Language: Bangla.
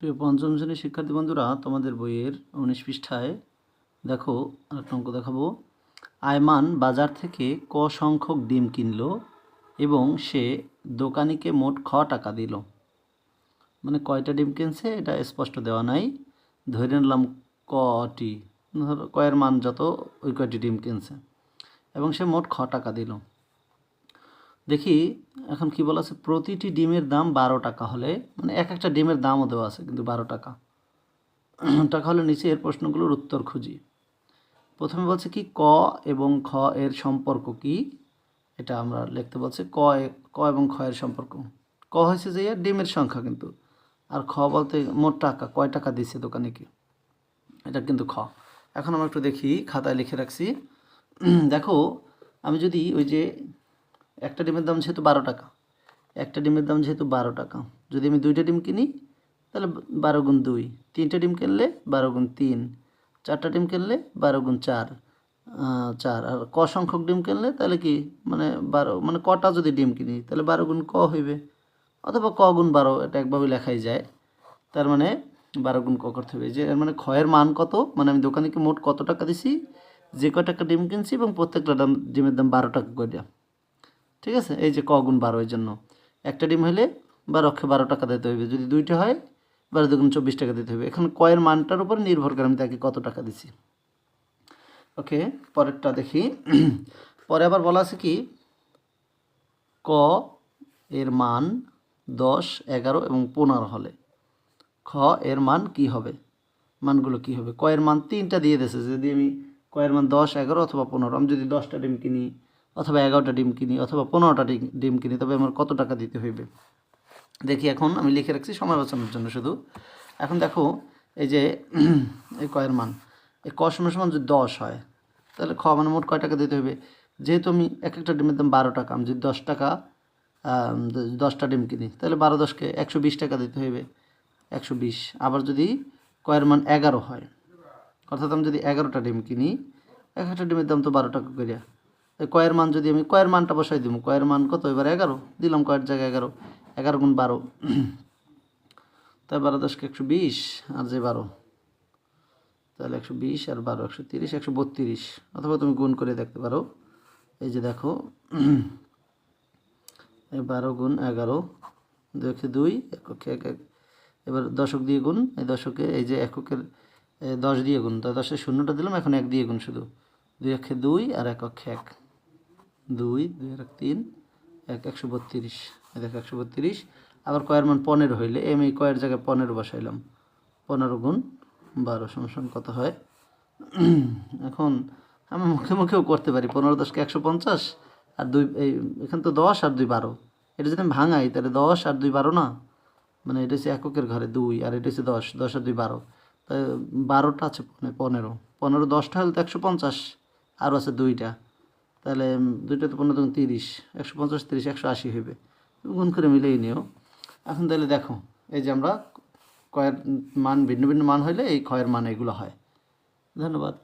প্রিয় পঞ্চম শ্রেণীর শিক্ষার্থী বন্ধুরা, তোমাদের বইয়ের 19 পৃষ্ঠায় দেখো আরেকটা অঙ্ক দেখাবো। আয়মান বাজার থেকে ক সংখ্যক ডিম কিনল এবং সে দোকানিকে মোট খ টাকা দিল। মানে কয়টা ডিম কিনছে এটা স্পষ্ট দেওয়া নাই, ধরে নিলাম কটি, ধরো কয়ের মান যত ওই কয়টি ডিম কিনছে এবং সে মোট খ টাকা দিল। দেখি এখন কি বলা আছে, প্রতিটি ডিমের দাম 12 টাকা হলে, মানে এক একটা ডিমের দামও দেওয়া আছে কিন্তু 12 টাকা টাকা হলে নিচে এর প্রশ্নগুলোর উত্তর খুঁজি। প্রথমে বলছে কি ক এবং খ এর সম্পর্ক কি, এটা আমরা লিখতে বলছে ক এবং খ এর সম্পর্ক। ক হয়েছে যে ডিমের সংখ্যা কিন্তু, আর খ বলতে মোট টাকা, কয় টাকা দিচ্ছে দোকানিকে, এটা কিন্তু খ। এখন আমরা একটু দেখি, খাতায় লিখে রাখছি। দেখো আমি যদি ওই যে একটা ডিমের দাম যেহেতু 12 টাকা, একটা ডিমের দাম যেহেতু 12 টাকা, যদি আমি দুইটা ডিম কিনি তাহলে 12 গুণ 2, তিনটা ডিম কিনলে 12 গুণ 3, চারটা ডিম কিনলে 12 গুণ 4, 4। আর ক সংখ্যক ডিম কিনলে তাহলে কি মানে 12, মানে কটা যদি ডিম কিনি তাহলে 12 গুণ ক হইবে, অথবা ক গুণ 12, এটা একভাবে লেখাই যায়। তার মানে 12 গুণ ক করতে হবে। যে মানে ক্ষয়ের মান কত, মানে আমি দোকানিকে মোট কত টাকা দিছি, যে কয় টাকা ডিম কিনছি এবং প্রত্যেকটা ডিমের দাম 12 টাকা করে। ঠিক আছে, এই যে ক গুণ 12, এর জন্য একটা ডিম হলে 12 টাকা দিতে হবে, যদি দুইটা হয় 12 দুগুণ 24 টাকা দিতে হবে। এখন কয়ের মানটার উপর নির্ভর করে আমি তাকে কত টাকা দিছি। ওকে, পরেরটা দেখি। পরে আবার বলা আছে কি ক এর মান 10, 11 এবং 15 হলে খ এর মান কি হবে, মানগুলো কি হবে। ক এর মান 3টা দিয়ে দিয়েছে, যদি আমি ক এর মান 10, 11 অথবা 15, আমি যদি 10টা ডিম কিনি অথবা 11টা ডিম কিনি অথবা 15টা ডিম কিনি, তবে আমার কত টাকা দিতে হইবে। দেখি এখন আমি লিখে রাখছি সময় বাঁচানোর জন্য শুধু। এখন দেখো এই যে এই কয়ের মান, এই ক সমান যদি 10 হয় তাহলে খ মানে মোট কয় টাকা দিতে হবে। যেহেতু আমি এক একটা ডিমের দাম 12 টাকা, আমি যদি 10 টাকা 10টা ডিম কিনি তাহলে 12 10কে 120 টাকা দিতে হইবে, 120। আবার যদি কয়ের মান 11 হয়, অর্থাৎ আমি যদি 11টা ডিম কিনি, এক একটা ডিমের দাম তো 12 টাকা করিয়া, কয়ের মান যদি আমি কয়ের মানটা বসাই দিব, কয়ের মান কত এবার 11 দিলাম, কয়ের জায়গায় 11, 11 গুণ 12, তাই 12 10কে 120, আর যে 12 তাহলে 120 আর 12 130, 132। অথবা তুমি গুণ করে দেখতে পারো, এই যে দেখো 12 গুণ 11, 2 এককে 1 1, এবার দশক দিয়ে গুণ, এই দশকে এই যে এককের 10 দিয়ে গুণ, তাই 10-এর শূন্যটা দিলাম, এখন 1 দিয়ে গুণ শুধু, 2 একে 2 আর 1 একে 1, 2 2 আর 3 1, 132, এই দেখো 132। আবার কয়ের মান 15 হইলে আমি কয়ের জায়গায় 15 বসাইলাম, 15 গুণ 12 সমান কত হয়। এখন আমি মুখে মুখেও করতে পারি, 15 10কে 150 আর 2, এই এখানে তো 10 আর 2 12, এটা যদি আমি ভাঙাই তাহলে 10 আর 2 12 না, মানে এটা হচ্ছে এককের ঘরে 2 আর এটা হচ্ছে 10, 10 আর 2 12, তাই 12টা আছে 15, 15 10টা হলে তো 150, আরও আছে 2টা, তাহলে 2টা তো 15 দুগুণ 30, 150 30 180 হইবে, গুণ করে মিলেই নিও। এখন তাহলে দেখো এই যে আমরা কয়ের মান ভিন্ন ভিন্ন মান হইলে এই ক্ষয়ের মান এগুলো হয়। ধন্যবাদ।